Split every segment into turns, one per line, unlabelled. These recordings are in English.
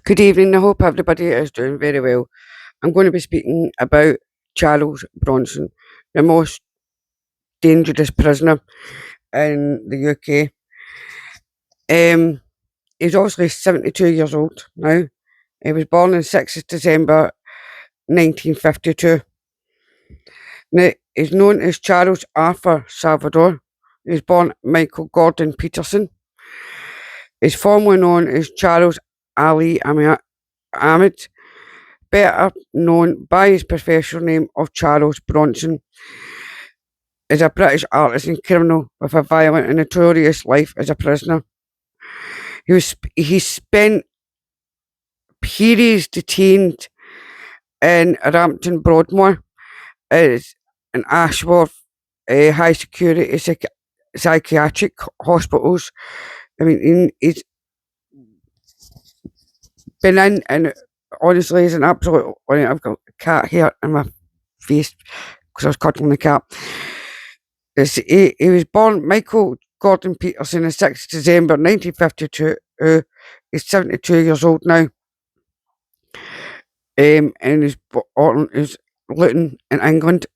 Good evening. I hope everybody is doing very well. I'm going to be speaking about Charles Bronson, the most dangerous prisoner in the UK. He's obviously 72 years old now. He was born on 6th of December 1952. Now, he's known as Charles Arthur Salvador. He was born Michael Gordon Peterson. He's formerly known as Charles Ali Ahmed, better known by his professional name of Charles Bronson, is a British artist and criminal with a violent and notorious life as a prisoner. He spent periods detained in Rampton Broadmoor as an Ashworth high security psychiatric hospitals. I mean, he's been in, and honestly, he's an absolute. I've got a cat here in my face because I was cuddling the cat. He was born Michael Gordon Peterson on 6th December 1952. He's 72 years old now. And he's Luton in England.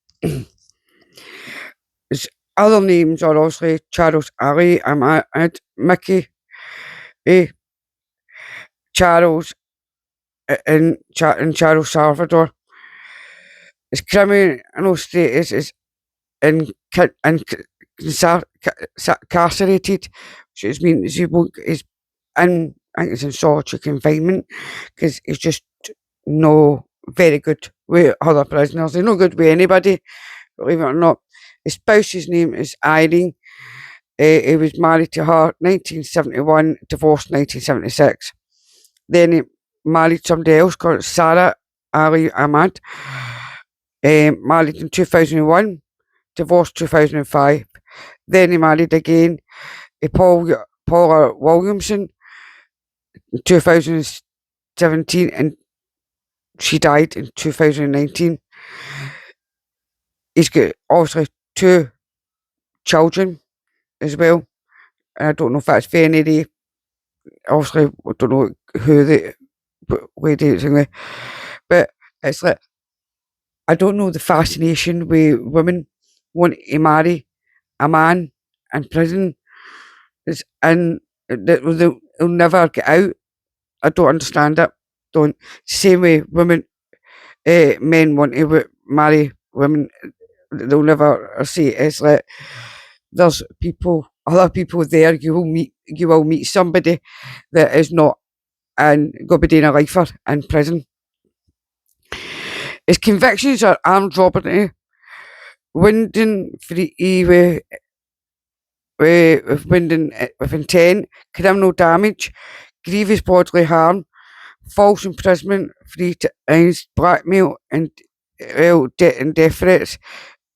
His other names are obviously Charles Ali Ahmad, Mickey, Charles, and Charles Salvador. His criminal status is incarcerated, which means he's in, I think it's in solitary confinement, because he's just no very good with other prisoners. He's no good with anybody, believe it or not. His spouse's name is Irene. He was married to her 1971, divorced 1976. Then he married somebody else called Sarah Ali Ahmad. Married in 2001, divorced 2005. Then he married again Paula Williamson in 2017, and she died in 2019. He's got obviously 2 children as well. And I don't know if that's for any. Obviously, I don't know who the lady is with, but it's like, I don't know the fascination with women wanting to marry a man in prison, and they'll never get out. I don't understand it. Don't. Same way men want to marry women, they'll never see it. It's like there's other people there. You will meet somebody that is not and go be doing a lifer in prison. His convictions are armed robbery, wounding with intent, criminal damage, grievous bodily harm, false imprisonment, blackmail, and death threats.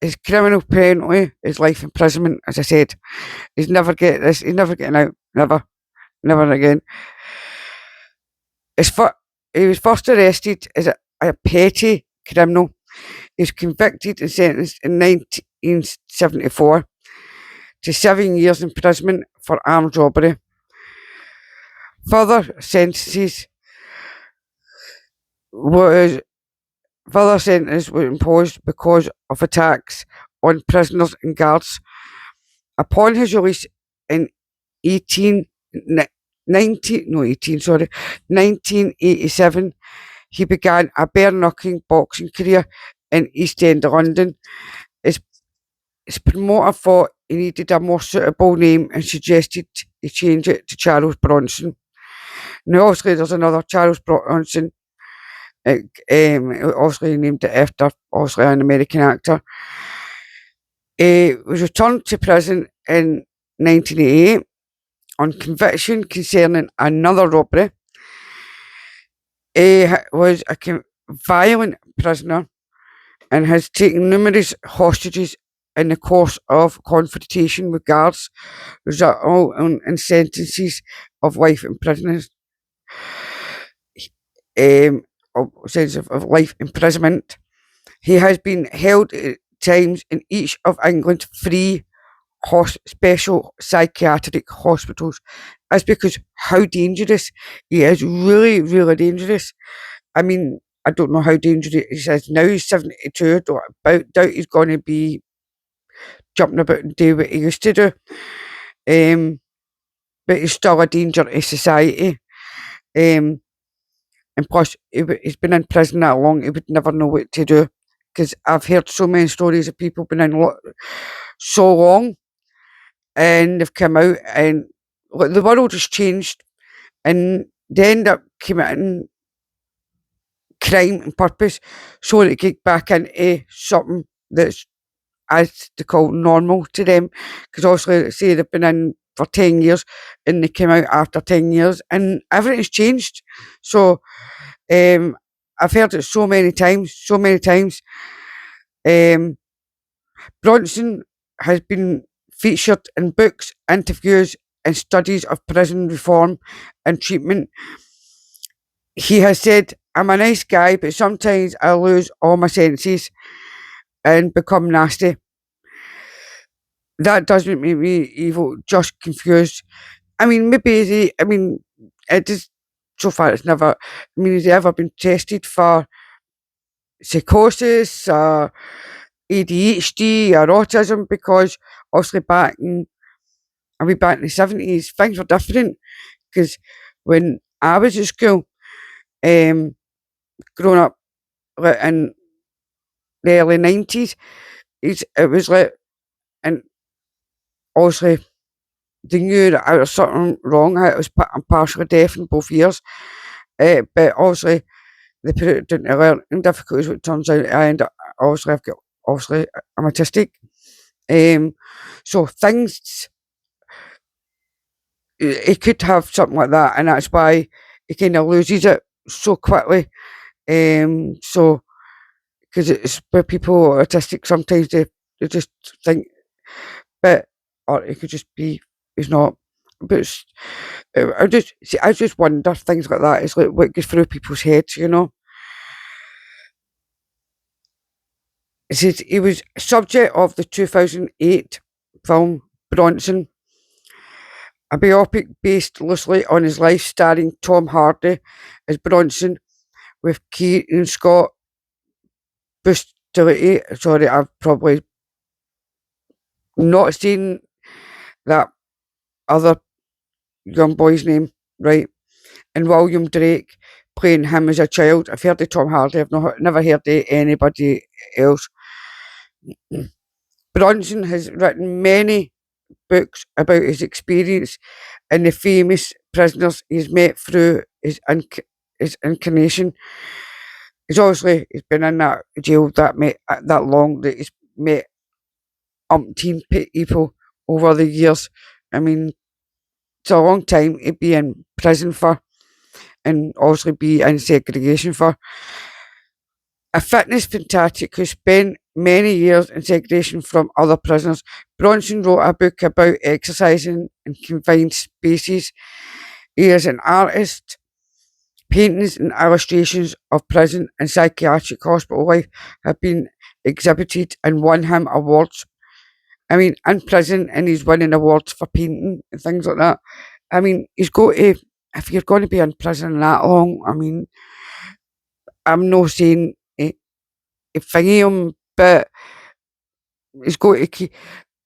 His criminal penalty is life imprisonment. As I said, he's never getting out. Never again. He was first arrested as a petty criminal. He was convicted and sentenced in 1974 to 7 years imprisonment for armed robbery. Further sentences were imposed because of attacks on prisoners and guards. Upon his release in 1987, he began a bare-knucking boxing career in East End of London. His promoter thought he needed a more suitable name and suggested he change it to Charles Bronson. Now, obviously, there's another Charles Bronson, obviously named it after, obviously, an American actor. He was returned to prison in 1988 on conviction concerning another robbery. He was a violent prisoner and has taken numerous hostages in the course of confrontation with guards, resulting in sentences of life imprisonment. Sense of life imprisonment. He has been held at times in each of England's 3 special psychiatric hospitals is because how dangerous he is. Really, really dangerous. I mean, I don't know how dangerous he is now. He's 72. Doubt he's going to be jumping about and do what he used to do. But he's still a danger to society. Um, and plus, he's been in prison that long, he would never know what to do. Because I've heard so many stories of people been in so long and they've come out and look, the world has changed and they end up committing crime and purpose so they get back into something that's, as they call, normal to them. Because obviously, say they've been in for 10 years and they came out after 10 years and everything's changed. So I've heard it so many times, so many times. Bronson has been featured in books, interviews, and studies of prison reform and treatment. He has said, I'm a nice guy, but sometimes I lose all my senses and become nasty. That doesn't make me evil, just confused. I mean, it is, so far it's never, has he ever been tested for psychosis or ADHD or autism? Because obviously back in the 70s, things were different. Because when I was at school, growing up in the early 90s, it was like, and obviously they knew that I was something wrong. I'm partially deaf in both ears, but obviously they put it down to learning difficulties, which turns out obviously I'm autistic. So things, he could have something like that, and that's why he kind of loses it so quickly. So because it's where people are autistic, sometimes they just think, but or it could just be he's not. But I just wonder things like that. It's like what goes through people's heads, you know. It says he was subject of the 2008 film Bronson, a biopic based loosely on his life, starring Tom Hardy as Bronson, with Keaton Scott Bustility. Sorry, I've probably not seen that other young boy's name right. And William Drake playing him as a child. I've heard of Tom Hardy. I've never heard of anybody else. Bronson has written many books about his experience and the famous prisoners he's met through his incarnation. He's been in that jail that long that he's met umpteen people over the years. I mean, it's a long time to be in prison for, and obviously be in segregation for. A fitness fanatic who spent many years in segregation from other prisoners, Bronson wrote a book about exercising in confined spaces. He is an artist. Paintings and illustrations of prison and psychiatric hospital life have been exhibited and won him awards. I mean, in prison, and he's winning awards for painting and things like that. I mean, he's got to, if you're going to be in prison that long, I mean, I'm not saying thingy him, but he's got to keep,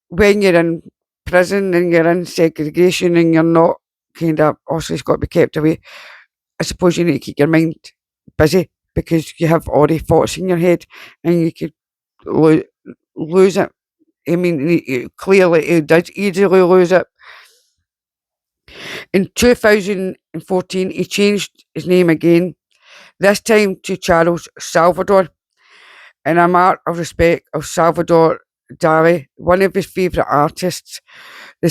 when you're in prison and you're in segregation and you're not kind of, also, it's got to be kept away. I suppose you need to keep your mind busy because you have all the thoughts in your head and you could lose it. I mean, clearly he did easily lose it. In 2014, he changed his name again, this time to Charles Salvador, in a mark of respect of Salvador Dali, one of his favourite artists. The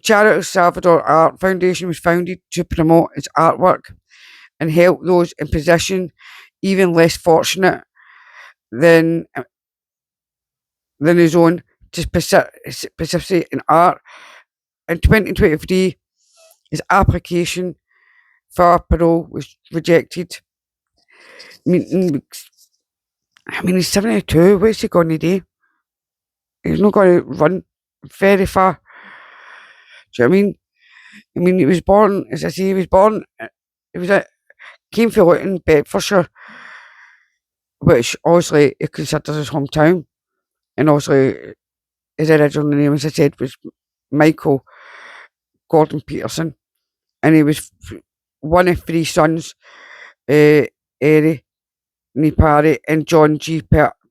Charles Salvador Art Foundation was founded to promote his artwork and help those in position even less fortunate than his own to participate in art. In 2023, his application for parole was rejected. I mean, he's 72. What's he going to do? he's not going to run very far. Do you know what I mean? I mean, he was born, as I say, came from Luton, Bedfordshire, which obviously he considers his hometown. And obviously his original name, as I said, was Michael Gordon Peterson. And he was one of three sons, Erie Parry and John G.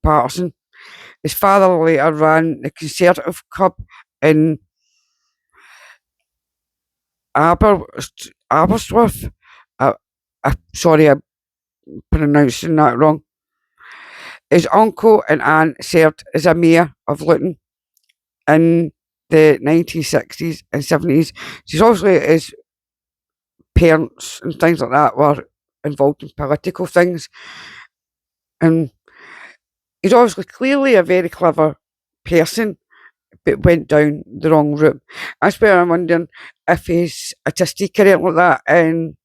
Patterson. His father later ran the Conservative Club in Aberystwyth. Sorry, I'm pronouncing that wrong. His uncle and aunt served as a mayor of Luton in the 1960s and 70s. So obviously his parents and things like that were involved in political things. And he's obviously clearly a very clever person, but went down the wrong route. That's where I'm wondering if he's autistic or anything like that, and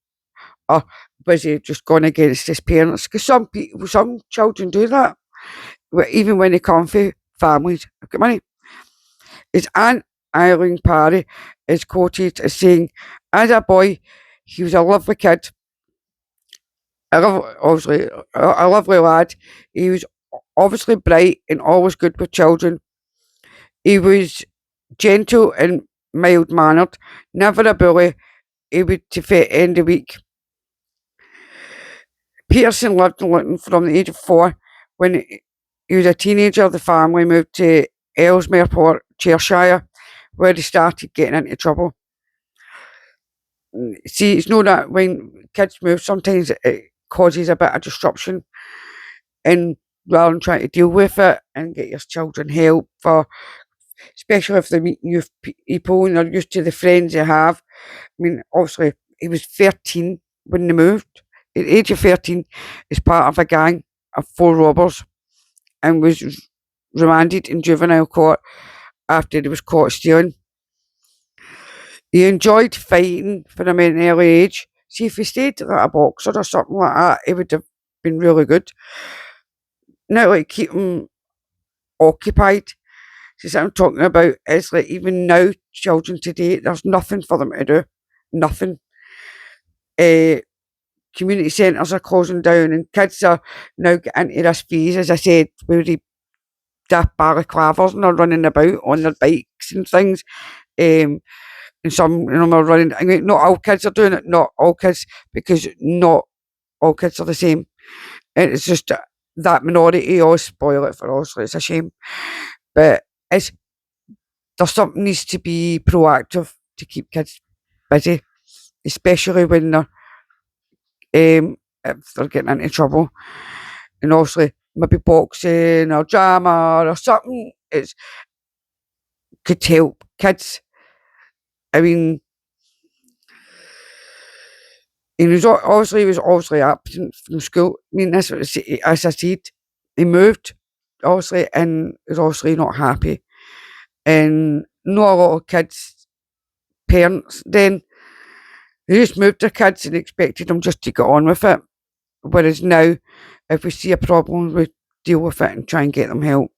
or was he just going against his parents? Because some children do that, even when they come from families who've got money. His aunt Eileen Parry is quoted as saying, "As a boy, he was a lovely kid. Obviously a lovely lad. He was obviously bright and always good with children. He was gentle and mild mannered, never a bully. He would defeat end of the week." Peterson lived in Luton from the age of 4. When he was a teenager, the family moved to Ellesmereport, Cheshire, where they started getting into trouble. See, it's known that when kids move, sometimes it causes a bit of disruption, and rather than trying to deal with it and get your children help for, especially if they're meeting new people and they're used to the friends they have. I mean, obviously, he was 13 when they moved. At the age of 13, he's part of a gang of 4 robbers and was remanded in juvenile court after he was caught stealing. He enjoyed fighting from an early age. See, if he stayed like a boxer or something like that, he would have been really good. Now, like, keep him occupied. See, what I'm talking about is like even now, children today, there's nothing for them to do. Nothing. Community centres are closing down, and kids are now getting into this phase, as I said, where they daft balaclavas and are running about on their bikes and things. And some of them are running. I mean, not all kids are doing it. Not all kids, because not all kids are the same. And it's just that minority always spoil it for us. So it's a shame. But there's something needs to be proactive to keep kids busy, especially when they're if they're getting into trouble. And obviously maybe boxing or drama or something could help kids. I mean, he was obviously absent from school. I mean, that's what as I said, he moved obviously, and was obviously not happy. And not a lot of kids' parents then, they just moved their kids and expected them just to get on with it. Whereas now, if we see a problem, we deal with it and try and get them help.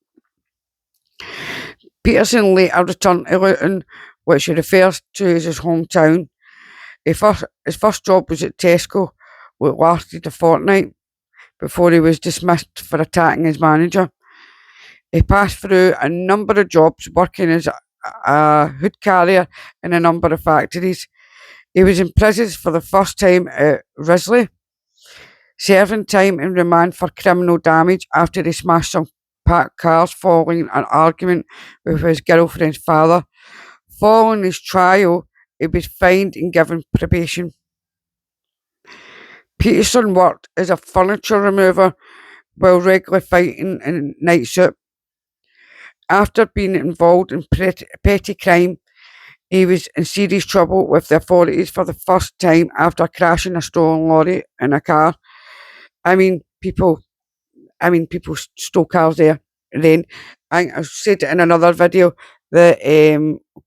Peterson later returned to Luton, which he refers to as his hometown. His first job was at Tesco, which lasted a fortnight before he was dismissed for attacking his manager. He passed through a number of jobs working as a hood carrier in a number of factories. He was imprisoned for the first time at Risley, serving time in remand for criminal damage after he smashed some parked cars following an argument with his girlfriend's father. Following his trial, he was fined and given probation. Peterson worked as a furniture remover while regularly fighting in night suit. After being involved in petty crime, he was in serious trouble with the authorities for the first time after crashing a stolen lorry in a car. I mean, people stole cars there. Then I said it in another video that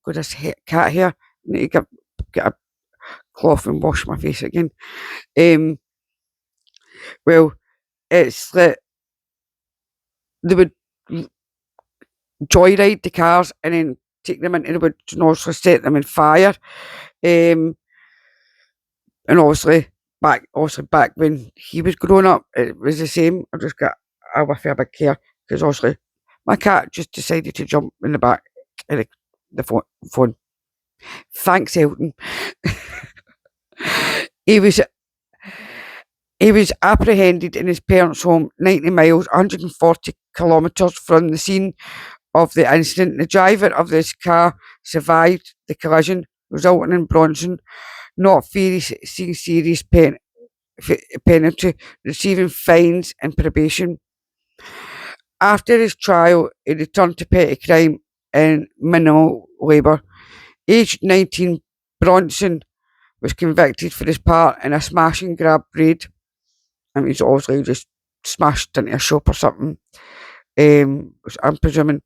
got this cat here. I need to get a cloth and wash my face again. Well, it's that they would joyride the cars and then take them into the woods and also set them on fire. Um, and obviously back when he was growing up, it was the same. I just got a fair bit care because obviously my cat just decided to jump in the back of the phone. Thanks, Elton. he was he was apprehended in his parents' home, 90 miles, 140 kilometres from the scene of the incident. The driver of this car survived the collision, resulting in Bronson not facing serious penalty, receiving fines and probation. After his trial, he returned to petty crime and minimal labour. Aged 19, Bronson was convicted for his part in a smash and grab raid. I mean, he's obviously just smashed into a shop or something. Which I'm presuming.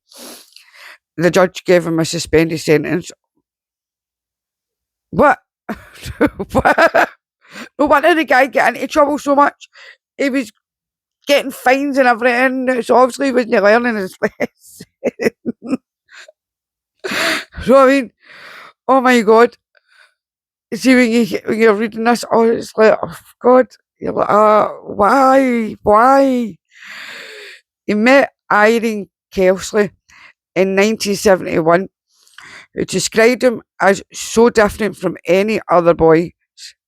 The judge gave him a suspended sentence. What? What? No wonder the guy got into trouble so much. He was getting fines and everything, so obviously he wasn't learning his lesson. So I mean, oh my god. See when you're reading this, oh it's like, oh god, you're like, why? He met Irene Kelsley in 1971, who described him as so different from any other boy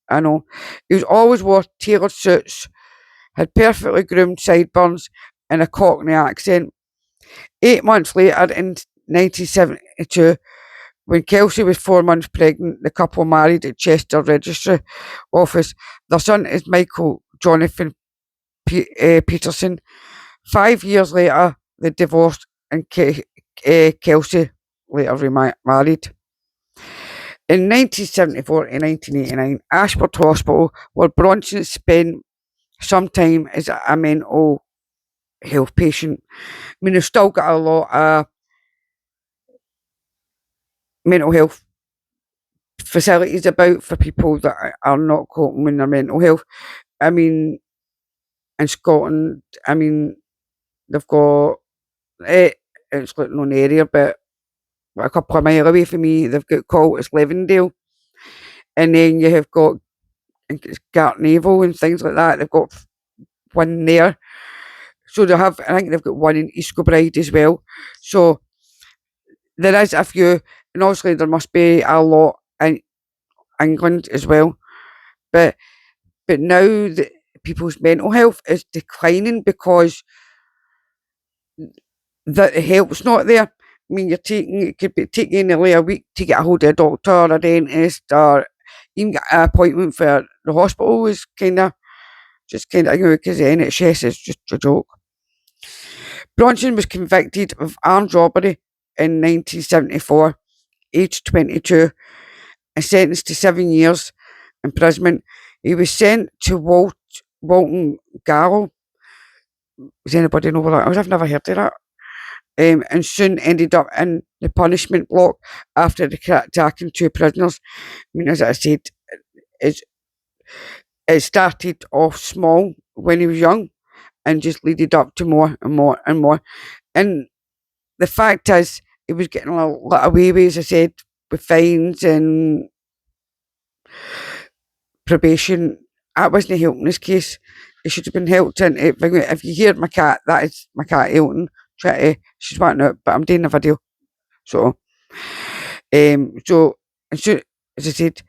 I know. He was always wore tailored suits, had perfectly groomed sideburns, and a Cockney accent. 8 months later, in 1972, when Kelsey was 4 months pregnant, the couple married at Chester Registry Office. Their son is Michael Jonathan Peterson. 5 years later, they divorced and Kelsey later remarried. In 1974 and 1989, Ashford Hospital, where Bronson spent some time as a mental health patient. I mean, they've still got a lot of mental health facilities about for people that are not coping with their mental health. I mean, in Scotland, I mean, they've got it's like not an area, but a couple of miles away from me, they've got called it's Levendale, and then you have got Gartnavel and things like that. They've got one there, so they have. I think they've got one in East Kilbride as well. So there is a few, and obviously there must be a lot in England as well. But now the people's mental health is declining because the help's not there. I mean, it could be taking nearly a week to get a hold of a doctor or a dentist or even get an appointment for the hospital is kind of because the NHS is just a joke. Bronson was convicted of armed robbery in 1974, aged 22, and sentenced to 7 years imprisonment. He was sent to Walton Gallows. Does anybody know where that is? I've never heard of that. And soon ended up in the punishment block after attacking two prisoners. I mean, as I said, it started off small when he was young and just leaded up to more and more and more. And the fact is, he was getting a lot away with, as I said, with fines and probation. That wasn't helping this case. He should have been helped in. If you hear my cat, that is my cat Elton. She's wanting out, but I'm doing a video. So, so as I said,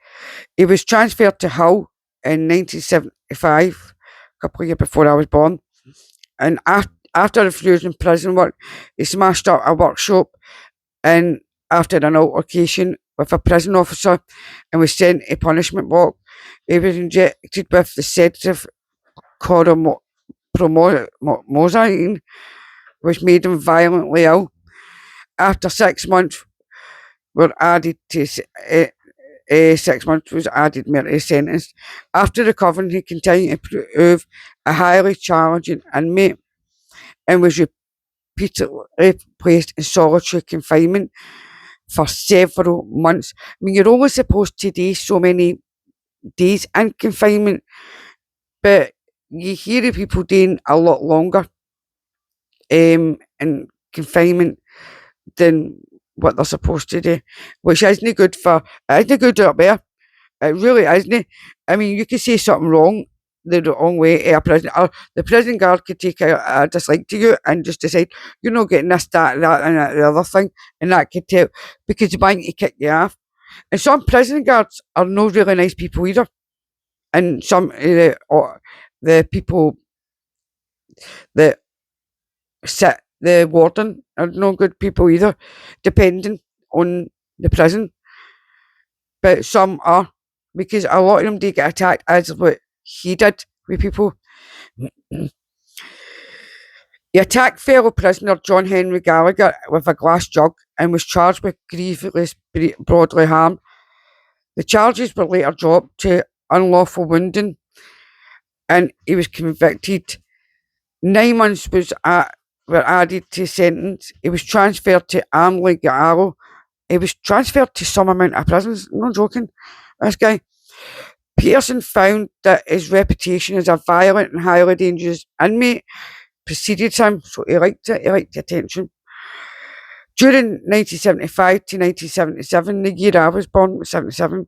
he was transferred to Hull in 1975, a couple of years before I was born. And after refusing prison work, he smashed up a workshop and after an altercation with a prison officer and was sent to punishment block. He was injected with the sedative promazine, which made him violently ill. After 6 months were added to 6 months was added to his sentence. After recovering, he continued to prove a highly challenging inmate and was repeatedly placed in solitary confinement for several months. I mean, you're only supposed to do so many days in confinement, but you hear of people doing a lot longer in confinement. than what they're supposed to do, which isn't good for, it isn't good up there. It really isn't. I mean, you could say something wrong the wrong way to a prison, or the prison guard could take a dislike to you and just decide you're not getting this, that, and that, the other thing, and that could tell because you might to kick you off. And some prison guards are not really nice people either, and some of the people that sit the warden are no good people either, depending on the prison. But some are, because a lot of them do get attacked, as what he did with people. He attacked fellow prisoner John Henry Gallagher with a glass jug and was charged with grievous bodily harm. The charges were later dropped to unlawful wounding, and he was convicted. 9 months were added to his sentence. He was transferred to Armley Gallow. He was transferred to some amount of prisons. I'm not joking. This guy. Peterson found that his reputation as a violent and highly dangerous inmate preceded him, so he liked it. He liked the attention. During 1975 to 1977, the year I was born, 77,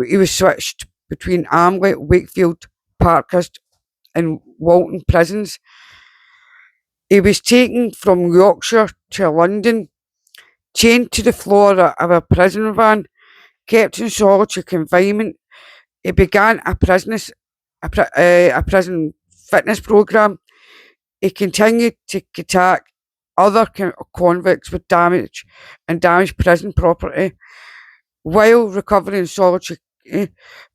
he was switched between Armley, Wakefield, Parkhurst, and Walton prisons. He was taken from Yorkshire to London, chained to the floor of a prison van, kept in solitary confinement. He began a prison fitness program. He continued to attack other convicts with damaged prison property while recovering solitary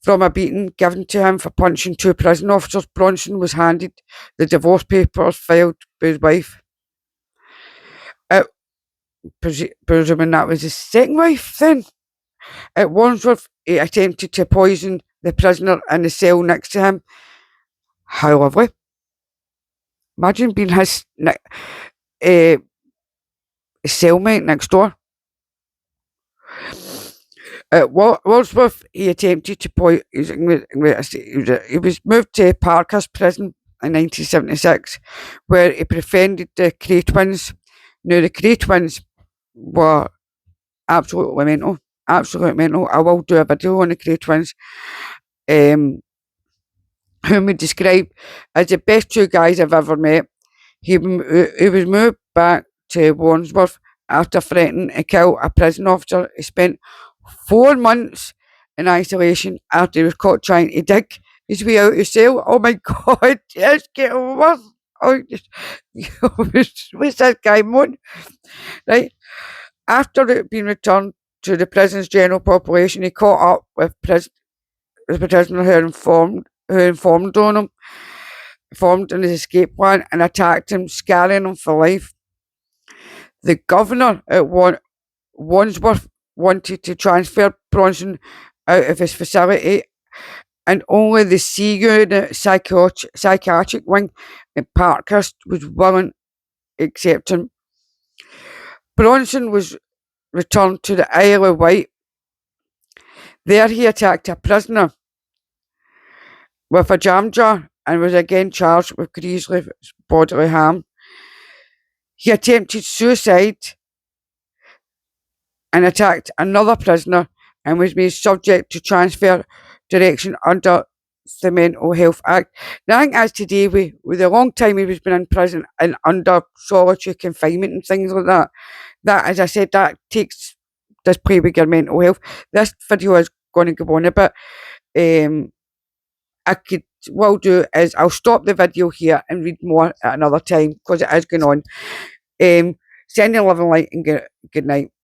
from a beating given to him for punching 2 prison officers. Bronson was handed the divorce papers filed by his wife. Presuming that was his second wife then. At Wandsworth, he attempted to poison the prisoner in the cell next to him. How lovely. Imagine being his cellmate next door. At Wandsworth, he attempted to poison. He was moved to Parkhurst prison in 1976, where he befriended the Cray twins. Now, the Cray twins were absolutely mental. Absolutely mental. I will do a video on the Cray twins, whom we describe as the best 2 guys I've ever met. He was moved back to Wandsworth after threatening to kill a prison officer. He spent 4 months in isolation after he was caught trying to dig his way out of his cell. Oh my God, it's getting worse. Oh, what's this guy moan? Right. After being returned to the prison's general population, he caught up with the prisoner who informed on him, formed on his escape plan, and attacked him, scarring him for life. The governor at Wandsworth wanted to transfer Bronson out of his facility, and only the C Unit psychiatric wing at Parkhurst was willing to accept him. Bronson was returned to the Isle of Wight. There he attacked a prisoner with a jam jar and was again charged with grievous bodily harm. He attempted suicide and attacked another prisoner and was made subject to transfer direction under the Mental Health Act. Now, I think as today, with the long time he was been in prison and under solitary confinement and things like that, that, as I said, that does play with your mental health. This video is going to go on a bit. What I'll do is I'll stop the video here and read more at another time because it is going on. Sending love and light and good night.